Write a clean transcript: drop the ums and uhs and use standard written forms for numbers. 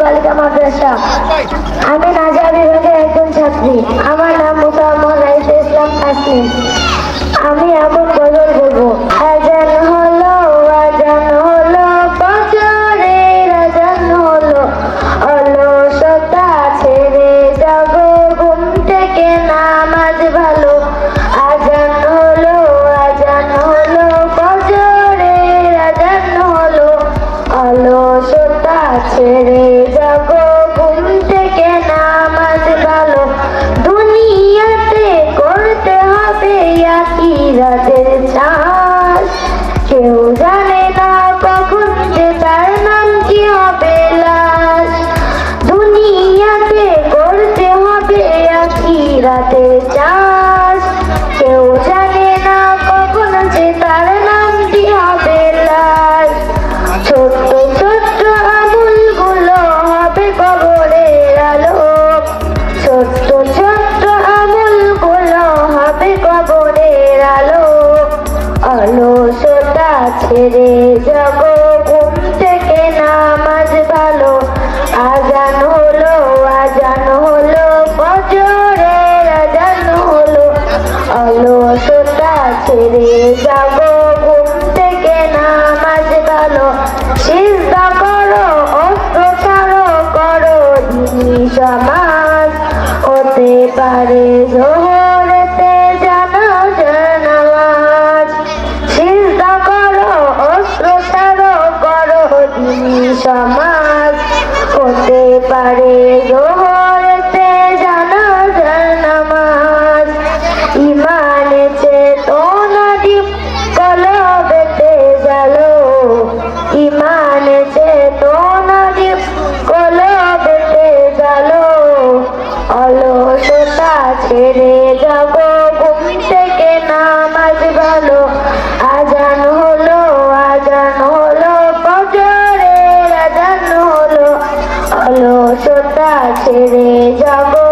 বালিকা মাদ্রাসা। আমি নাজিয়া বিভাগের একজন ছাত্রী। আমার নাম মোসাম্মদ রাইসা ইসলাম তাসনিম। আমি এখন গজল বলবো। আজান হলো, আজান হলো, ফজরের আজান হলো, অলসতা ছেড়ে জাগো, ঘুম থেকে নামাজ ভালো। আজান হলো, আজান হলো, ফজরের আজান হলো, অলসতা ছেড়ে জাগো, ঘুম থেকে নামাজ ভালো। দুনিয়াতে করতে হবে আখিরাতের চাষ, কেউ জানে না কখন যে তার নাম কি হবে লাশ। দুনিয়াতে করতে হবে আখিরাতের চাষ, কেউ জানে না কখন যে তার নাম কি হবে লাশ। ছোট্ট ছোট্ট আমলগুলো হবে কবরের আলো, ছোট্ট ছোট্ট আমলগুলো হবে কবরের আলো। অলসতা ছেড়ে যাবো, ঘুম থেকে নামাজ ভালো। আজান হলো, আজান হলো, ফজরের আজান হলো, অলসতা ছেড়ে যাবো, ঘুম থেকে নামাজ ভালো। সিজদা করো, অস্ত্র ছাড়ো, করো দিনী সমাজ, হতে পারে জোহরেতে জানাজার নামাজ। সিজদা করো, অস্ত্র ছাড়ো, করো দিনী সমাজ, হতে পারে জোহরেতে জানাজার নামাজ। ইমানে চেতনা দীপ কলবেতে জ্বালো, ইমানে চেতনা দীপ কলবেতে জ্বালো, অলসতা ছেড়ে যাবো, ঘুম থেকে নামাজ ভালো। আজান হলো, আজান হলো, ফজরের আজান হলো, অলসতা ছেড়ে যাবো,